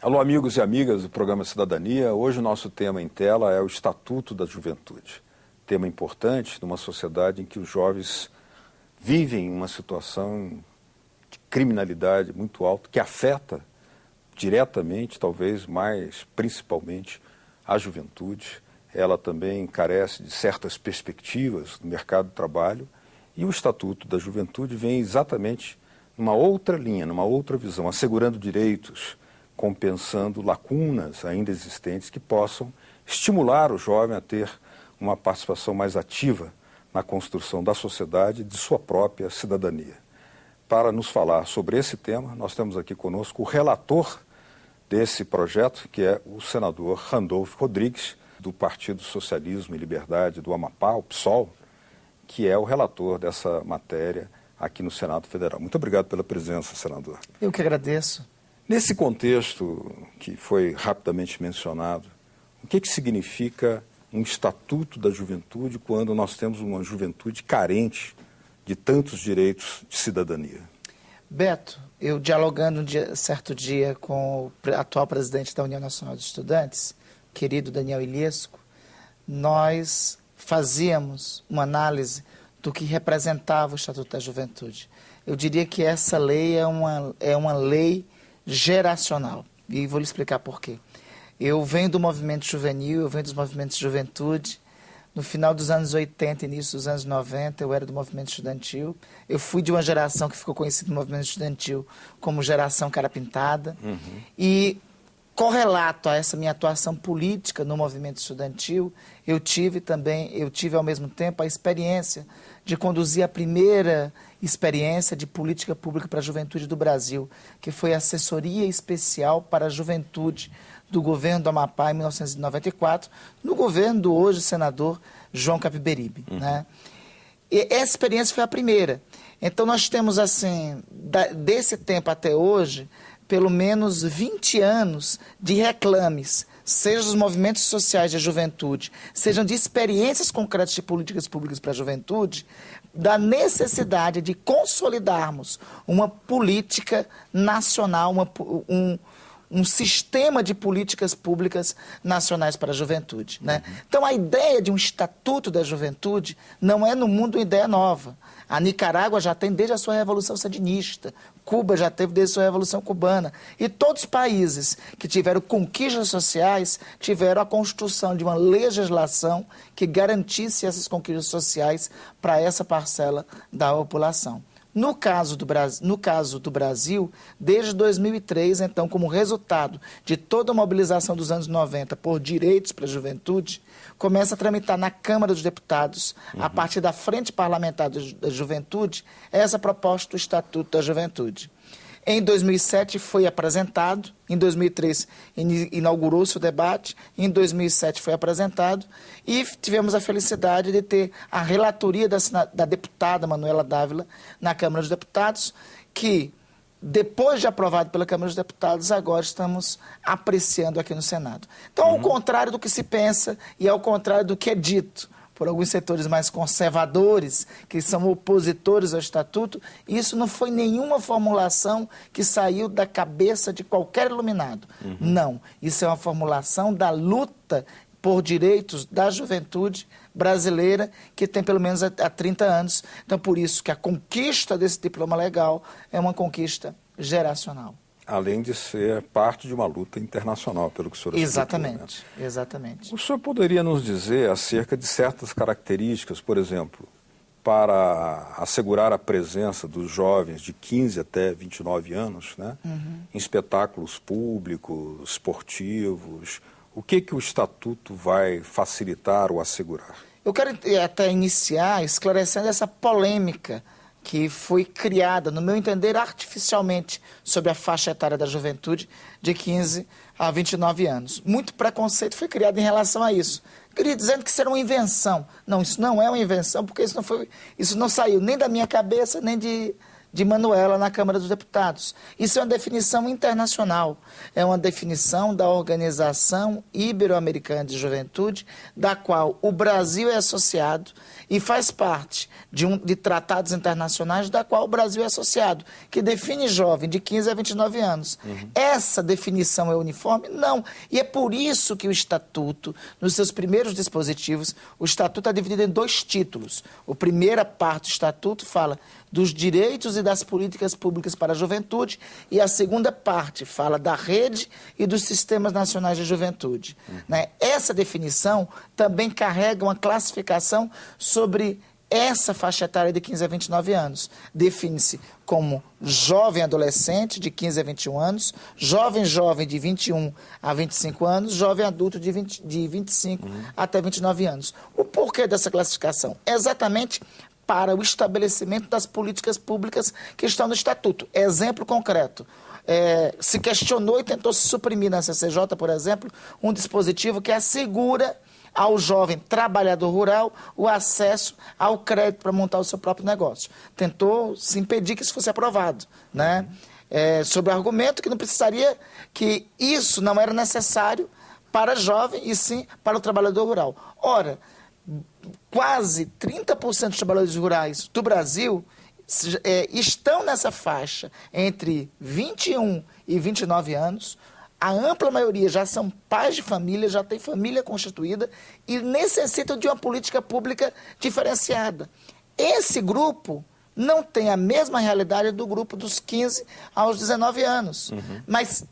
Alô, amigos e amigas do programa Cidadania. Hoje o nosso tema em tela é o Estatuto da Juventude. Tema importante numa sociedade em que os jovens vivem uma situação de criminalidade muito alta, que afeta diretamente, talvez mais principalmente, a juventude. Ela também carece de certas perspectivas no mercado de trabalho, e o Estatuto da Juventude vem exatamente numa outra linha, numa outra visão, assegurando direitos, compensando lacunas ainda existentes que possam estimular o jovem a ter uma participação mais ativa na construção da sociedade e de sua própria cidadania. Para nos falar sobre esse tema, nós temos aqui conosco o relator desse projeto, que é o senador Randolfo Rodrigues, do Partido Socialismo e Liberdade do Amapá, o PSOL, que é o relator dessa matéria aqui no Senado Federal. Muito obrigado pela presença, senador. Eu que agradeço. Nesse contexto que foi rapidamente mencionado, o que significa um Estatuto da Juventude quando nós temos uma juventude carente de tantos direitos de cidadania? Beto, eu dialogando certo dia com o atual presidente da União Nacional dos Estudantes, querido Daniel Iliesco, nós fazíamos uma análise do que representava o Estatuto da Juventude. Eu diria que essa lei é uma lei geracional, e vou lhe explicar por quê. Eu venho do movimento juvenil, eu venho dos movimentos de juventude. No final dos anos 80, início dos anos 90, eu era do movimento estudantil. Eu fui de uma geração que ficou conhecida no movimento estudantil como geração cara pintada. E correlato a essa minha atuação política no movimento estudantil, eu tive ao mesmo tempo a experiência de conduzir a primeira experiência de política pública para a juventude do Brasil, que foi a Assessoria Especial para a Juventude do governo do Amapá em 1994, no governo do hoje senador João Capiberibe. Né? E essa experiência foi a primeira. Então nós temos, assim, desse tempo até hoje, pelo menos 20 anos de reclames, seja dos movimentos sociais de juventude, sejam de experiências concretas de políticas públicas para a juventude, da necessidade de consolidarmos uma política nacional, um sistema de políticas públicas nacionais para a juventude. Né? Então, a ideia de um Estatuto da Juventude não é no mundo uma ideia nova. A Nicarágua já tem desde a sua Revolução Sandinista, Cuba já teve desde a sua Revolução Cubana, e todos os países que tiveram conquistas sociais tiveram a construção de uma legislação que garantisse essas conquistas sociais para essa parcela da população. No caso do Brasil, desde 2003, então, como resultado de toda a mobilização dos anos 90 por direitos para a juventude, começa a tramitar na Câmara dos Deputados, a partir da Frente Parlamentar da Juventude, essa proposta do Estatuto da Juventude. Em 2007 foi apresentado, em 2003 inaugurou-se o debate, em 2007 foi apresentado e tivemos a felicidade de ter a relatoria da deputada Manuela Dávila na Câmara dos Deputados, que depois de aprovado pela Câmara dos Deputados, agora estamos apreciando aqui no Senado. Então, ao contrário do que se pensa e ao contrário do que é dito por alguns setores mais conservadores, que são opositores ao Estatuto, isso não foi nenhuma formulação que saiu da cabeça de qualquer iluminado. Não, isso é uma formulação da luta por direitos da juventude brasileira, que tem pelo menos há 30 anos. Então, por isso que a conquista desse diploma legal é uma conquista geracional. Além de ser parte de uma luta internacional, pelo que o senhor explicou. Exatamente, né? Exatamente. O senhor poderia nos dizer acerca de certas características, por exemplo, para assegurar a presença dos jovens de 15 até 29 anos, né, em espetáculos públicos, esportivos? O que o Estatuto vai facilitar ou assegurar? Eu quero até iniciar esclarecendo essa polêmica que foi criada, no meu entender, artificialmente, sobre a faixa etária da juventude de 15 a 29 anos. Muito preconceito foi criado em relação a isso. Queria dizendo que isso era uma invenção. Não, isso não é uma invenção, porque isso não saiu nem da minha cabeça, nem de de Manuela na Câmara dos Deputados. Isso é uma definição internacional, é uma definição da Organização Ibero-Americana de Juventude, da qual o Brasil é associado e faz parte de tratados internacionais da qual o Brasil é associado, que define jovem de 15 a 29 anos. Essa definição é uniforme? Não. E é por isso que o Estatuto, nos seus primeiros dispositivos, o Estatuto é dividido em 2 títulos. A primeira parte do Estatuto fala dos direitos e das políticas públicas para a juventude, e a segunda parte fala da rede e dos sistemas nacionais de juventude. Essa definição também carrega uma classificação sobre essa faixa etária de 15 a 29 anos. Define-se como jovem adolescente de 15 a 21 anos, jovem de 21 a 25 anos, jovem adulto de 25 até 29 anos. O porquê dessa classificação? É exatamente para o estabelecimento das políticas públicas que estão no Estatuto. Exemplo concreto. Se questionou e tentou se suprimir na CCJ, por exemplo, um dispositivo que assegura ao jovem trabalhador rural o acesso ao crédito para montar o seu próprio negócio. Tentou se impedir que isso fosse aprovado, né? Sob o argumento que não precisaria, que isso não era necessário para jovem e sim para o trabalhador rural. Ora, quase 30% dos trabalhadores rurais do Brasil estão nessa faixa entre 21 e 29 anos. A ampla maioria já são pais de família, já tem família constituída e necessitam de uma política pública diferenciada. Esse grupo não tem a mesma realidade do grupo dos 15 aos 19 anos, mas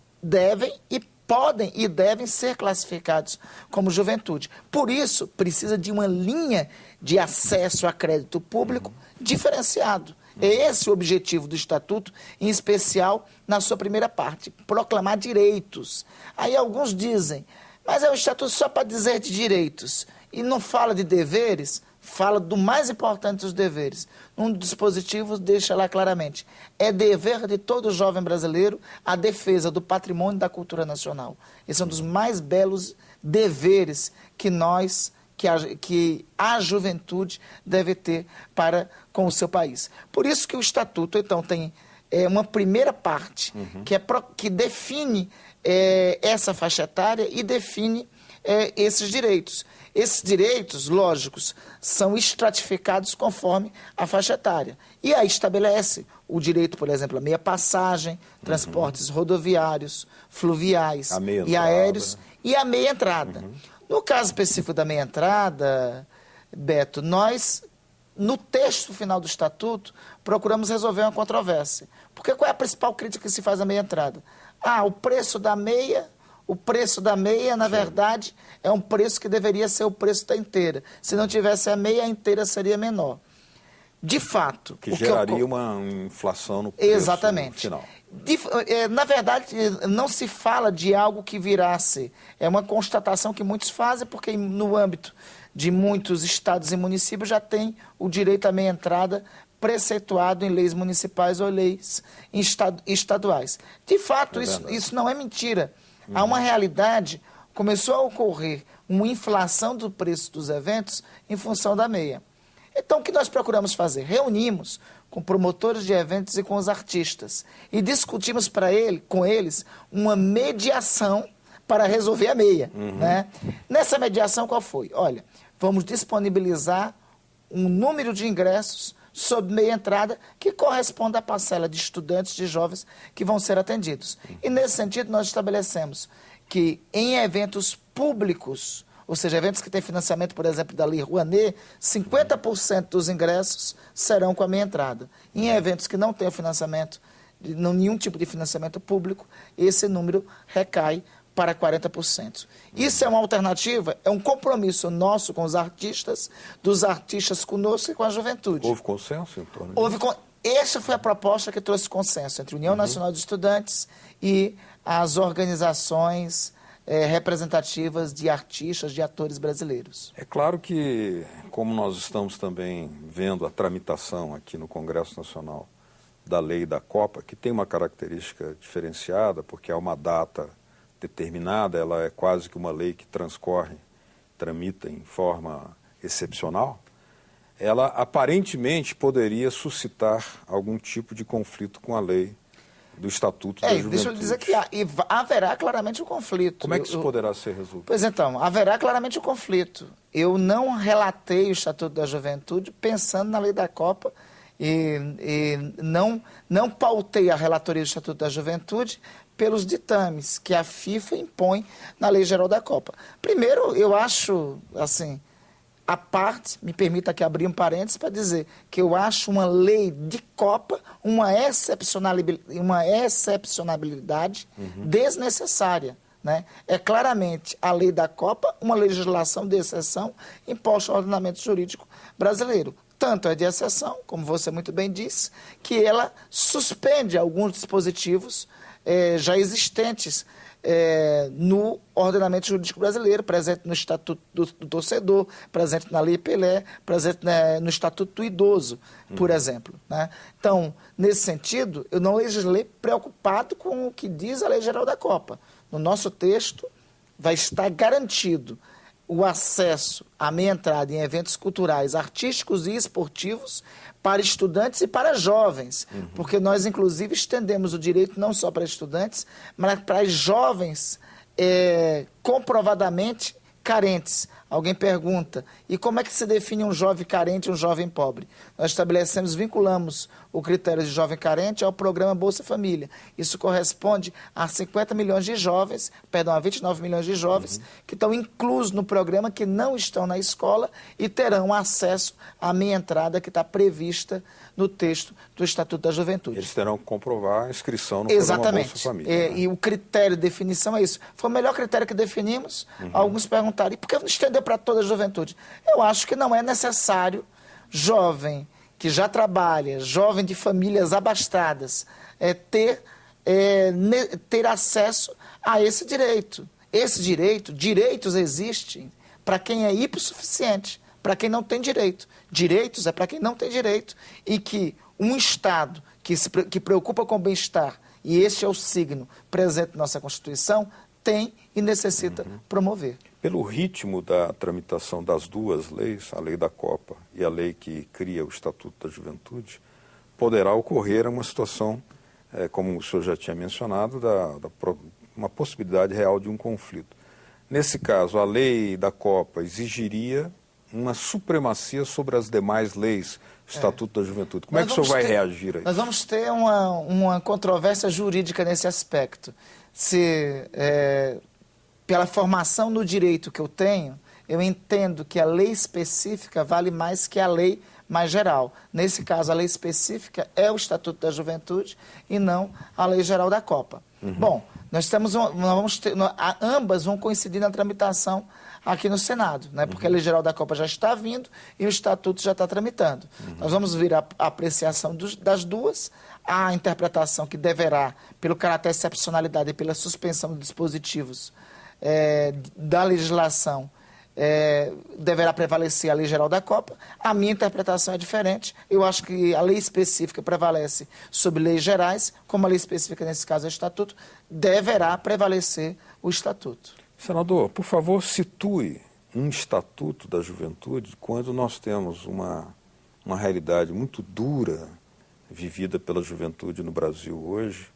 podem e devem ser classificados como juventude. Por isso, precisa de uma linha de acesso a crédito público diferenciado. É esse o objetivo do Estatuto, em especial na sua primeira parte, proclamar direitos. Aí alguns dizem, mas é um Estatuto só para dizer de direitos, e não fala de deveres, fala do mais importante dos deveres. Um dos dispositivos deixa lá claramente, é dever de todo jovem brasileiro a defesa do patrimônio e da cultura nacional. Esse é um dos mais belos deveres que a juventude deve ter para com o seu país. Por isso que o Estatuto, então, tem uma primeira parte que define essa faixa etária e define esses direitos. Esses direitos, lógicos, são estratificados conforme a faixa etária. E aí estabelece o direito, por exemplo, a meia passagem, transportes rodoviários, fluviais e aéreos e a meia entrada. No caso específico da meia entrada, Beto, nós, no texto final do Estatuto, procuramos resolver uma controvérsia. Porque qual é a principal crítica que se faz à meia entrada? O preço da meia, na verdade, é um preço que deveria ser o preço da inteira. Se não tivesse a meia, a inteira seria menor. De fato... Que geraria uma inflação no preço final. Na verdade, não se fala de algo que virá a ser. É uma constatação que muitos fazem, porque no âmbito de muitos estados e municípios já tem o direito à meia entrada preceituado em leis municipais ou leis estaduais. De fato, isso não é mentira. Há uma realidade, começou a ocorrer uma inflação do preço dos eventos em função da meia. Então, o que nós procuramos fazer? Reunimos com promotores de eventos e com os artistas e discutimos com eles uma mediação para resolver a meia. Né? Nessa mediação, qual foi? Olha, vamos disponibilizar um número de ingressos sob meia entrada que corresponde à parcela de estudantes, de jovens que vão ser atendidos. E nesse sentido, nós estabelecemos que em eventos públicos, ou seja, eventos que têm financiamento, por exemplo, da Lei Rouanet, 50% dos ingressos serão com a meia entrada. Em eventos que não têm financiamento, nenhum tipo de financiamento público, esse número recai para 40%. Isso é uma alternativa, é um compromisso nosso com os artistas, dos artistas conosco e com a juventude. Houve consenso em torno disso? Essa foi a proposta que trouxe consenso entre a União Nacional de Estudantes e as organizações representativas de artistas, de atores brasileiros. É claro que, como nós estamos também vendo a tramitação aqui no Congresso Nacional da lei da Copa, que tem uma característica diferenciada, porque há uma data determinada, ela é quase que uma lei que tramita em forma excepcional, ela aparentemente poderia suscitar algum tipo de conflito com a lei do Estatuto da Juventude. Deixa eu dizer que haverá claramente um conflito. Como é que isso poderá ser resolvido? Pois então, haverá claramente um conflito. Eu não relatei o Estatuto da Juventude pensando na lei da Copa e não pautei a relatoria do Estatuto da Juventude pelos ditames que a FIFA impõe na Lei Geral da Copa. Primeiro, eu acho, assim, a parte, me permita aqui abrir um parênteses para dizer que eu acho uma lei de Copa uma excepcionalidade desnecessária. Né? É claramente a lei da Copa uma legislação de exceção imposta ao ordenamento jurídico brasileiro. Tanto é de exceção, como você muito bem disse, que ela suspende alguns dispositivos já existentes no ordenamento jurídico brasileiro, presente no Estatuto do Torcedor, presente na Lei Pelé, presente no Estatuto do Idoso, por exemplo. Né? Então, nesse sentido, eu não legislei preocupado com o que diz a Lei Geral da Copa. No nosso texto, vai estar garantido o acesso à meia entrada em eventos culturais, artísticos e esportivos para estudantes e para jovens, porque nós, inclusive, estendemos o direito não só para estudantes, mas para jovens comprovadamente carentes. Alguém pergunta, e como é que se define um jovem carente e um jovem pobre? Nós estabelecemos, vinculamos o critério de jovem carente ao programa Bolsa Família. Isso corresponde a 50 milhões de jovens, perdão, a 29 milhões de jovens que estão inclusos no programa, que não estão na escola e terão acesso à meia entrada que está prevista no texto do Estatuto da Juventude. Eles terão que comprovar a inscrição no programa Bolsa Família. E o critério de definição é isso. Foi o melhor critério que definimos. Alguns perguntaram, e por que não estender para toda a juventude? Eu acho que não é necessário jovem que já trabalha, jovem de famílias abastadas, ter acesso a esse direito. Esse direito, direitos existem para quem é hipossuficiente, para quem não tem direito. Direitos é para quem não tem direito e que um Estado que preocupa com o bem-estar, e esse é o signo presente na nossa Constituição, tem e necessita promover. Pelo ritmo da tramitação das duas leis, a lei da Copa e a lei que cria o Estatuto da Juventude, poderá ocorrer uma situação, como o senhor já tinha mencionado, uma possibilidade real de um conflito. Nesse caso, a lei da Copa exigiria uma supremacia sobre as demais leis do Estatuto da Juventude. Como é que o senhor vai reagir a isso? Nós vamos ter uma controvérsia jurídica nesse aspecto. Pela formação no direito que eu tenho, eu entendo que a lei específica vale mais que a lei mais geral. Nesse caso, a lei específica é o Estatuto da Juventude e não a Lei Geral da Copa. Bom, ambas vão coincidir na tramitação aqui no Senado, né? Porque a Lei Geral da Copa já está vindo e o Estatuto já está tramitando. Nós vamos ver a apreciação das duas, a interpretação que deverá, pelo caráter de excepcionalidade e pela suspensão de dispositivos da legislação, deverá prevalecer a Lei Geral da Copa. A minha interpretação é diferente. Eu acho que a lei específica prevalece sobre leis gerais, como a lei específica, nesse caso, é o Estatuto, deverá prevalecer o Estatuto. Senador, por favor, situe um Estatuto da Juventude quando nós temos uma realidade muito dura vivida pela juventude no Brasil hoje,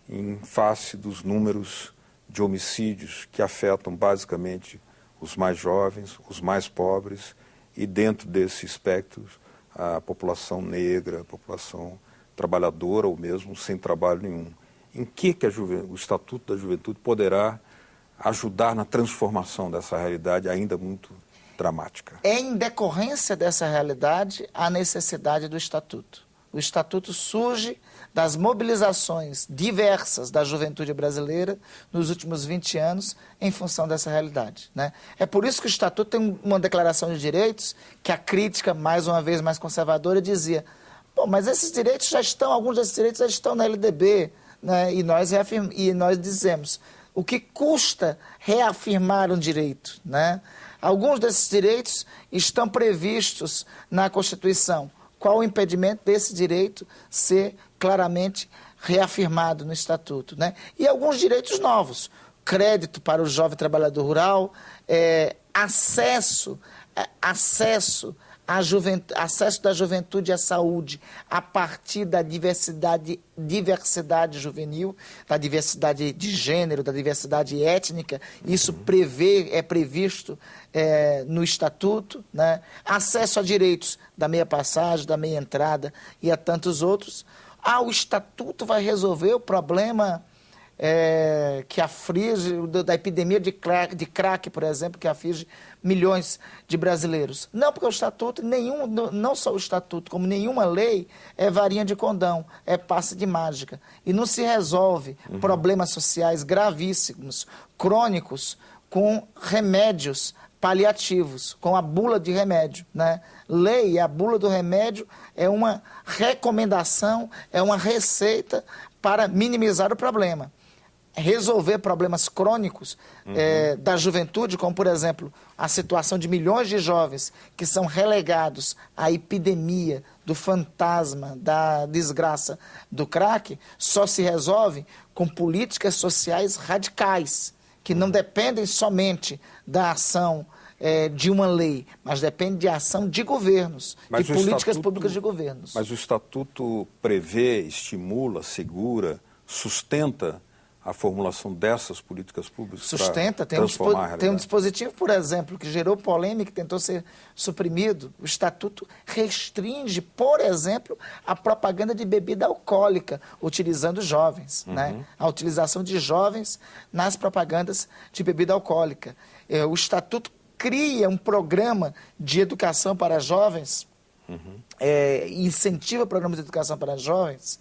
em face dos números de homicídios que afetam basicamente os mais jovens, os mais pobres e, dentro desse espectro, a população negra, a população trabalhadora ou mesmo sem trabalho nenhum. Em que o Estatuto da Juventude poderá ajudar na transformação dessa realidade ainda muito dramática? É em decorrência dessa realidade a necessidade do Estatuto. O Estatuto surge das mobilizações diversas da juventude brasileira nos últimos 20 anos em função dessa realidade, né? É por isso que o Estatuto tem uma declaração de direitos que a crítica, mais uma vez mais conservadora, dizia: bom, mas esses direitos já estão, alguns desses direitos já estão na LDB, né? E nós dizemos, o que custa reafirmar um direito, né? Alguns desses direitos estão previstos na Constituição. Qual o impedimento desse direito ser claramente reafirmado no Estatuto, né? E alguns direitos novos, crédito para o jovem trabalhador rural, acesso acesso da juventude à saúde a partir da diversidade juvenil, da diversidade de gênero, da diversidade étnica. Isso é previsto no Estatuto, né? Acesso a direitos da meia passagem, da meia entrada e a tantos outros. O Estatuto vai resolver o problema que aflige, da epidemia de crack, por exemplo, que aflige milhões de brasileiros. Não, porque o Estatuto, não só o Estatuto, como nenhuma lei, é varinha de condão, é passe de mágica. E não se resolve problemas sociais gravíssimos, crônicos, com remédios paliativos, com a bula de remédio, né? Lei, a bula do remédio é uma recomendação, é uma receita para minimizar o problema. Resolver problemas crônicos da juventude, como, por exemplo, a situação de milhões de jovens que são relegados à epidemia do fantasma, da desgraça do crack, só se resolve com políticas sociais radicais, que não dependem somente da ação de uma lei, mas depende de ação de governos, de políticas públicas de governos. Mas o Estatuto prevê, estimula, segura, sustenta a formulação dessas políticas públicas? Sustenta, tem um dispositivo, por exemplo, que gerou polêmica, que tentou ser suprimido. O Estatuto restringe, por exemplo, a propaganda de bebida alcoólica, utilizando jovens, né? A utilização de jovens nas propagandas de bebida alcoólica. O Estatuto cria um programa de educação para jovens, incentiva programas de educação para jovens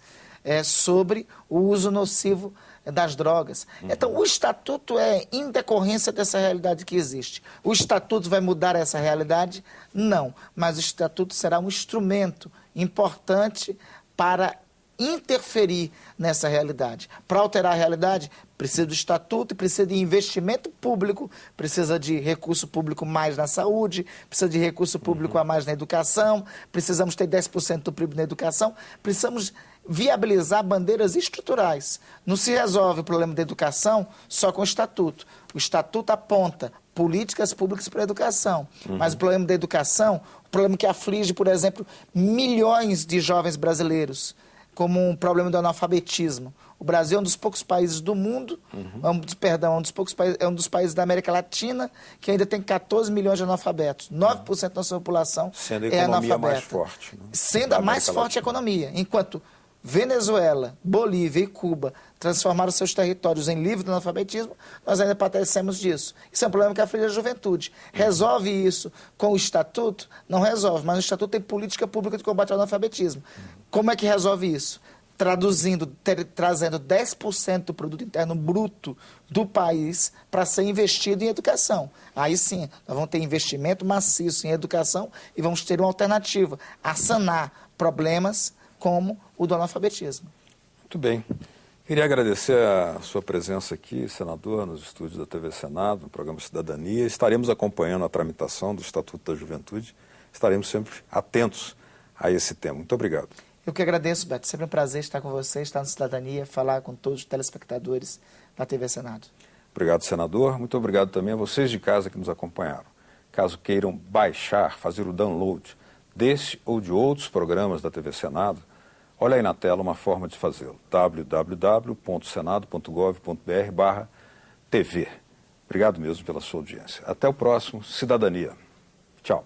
sobre o uso nocivo das drogas. Então, o Estatuto é em decorrência dessa realidade que existe. O Estatuto vai mudar essa realidade? Não. Mas o Estatuto será um instrumento importante para interferir nessa realidade. Para alterar a realidade, precisa do Estatuto, precisa de investimento público, precisa de recurso público mais na saúde, precisa de recurso público a mais na educação, precisamos ter 10% do PIB na educação, precisamos viabilizar bandeiras estruturais. Não se resolve o problema da educação só com o Estatuto. O Estatuto aponta políticas públicas para a educação, mas o problema da educação, o problema que aflige, por exemplo, milhões de jovens brasileiros, como um problema do analfabetismo. O Brasil é um dos poucos países do mundo, é um dos países da América Latina que ainda tem 14 milhões de analfabetos. 9% da sua população é analfabeta. Mais forte, né? Sendo a mais forte economia. Enquanto Venezuela, Bolívia e Cuba transformaram seus territórios em livre do analfabetismo, nós ainda padecemos disso. Isso é um problema que aflige a juventude. Resolve isso com o Estatuto? Não resolve, mas o Estatuto tem política pública de combate ao analfabetismo. Como é que resolve isso? Trazendo 10% do produto interno bruto do país para ser investido em educação. Aí sim, nós vamos ter investimento maciço em educação e vamos ter uma alternativa a sanar problemas como o do analfabetismo. Muito bem. Queria agradecer a sua presença aqui, senador, nos estúdios da TV Senado, no programa Cidadania. Estaremos acompanhando a tramitação do Estatuto da Juventude. Estaremos sempre atentos a esse tema. Muito obrigado. Eu que agradeço, Beto. Sempre um prazer estar com você, estar no Cidadania, falar com todos os telespectadores da TV Senado. Obrigado, senador. Muito obrigado também a vocês de casa que nos acompanharam. Caso queiram baixar, fazer o download desse ou de outros programas da TV Senado, olha aí na tela uma forma de fazê-lo. www.senado.gov.br/TV. Obrigado mesmo pela sua audiência. Até o próximo Cidadania. Tchau.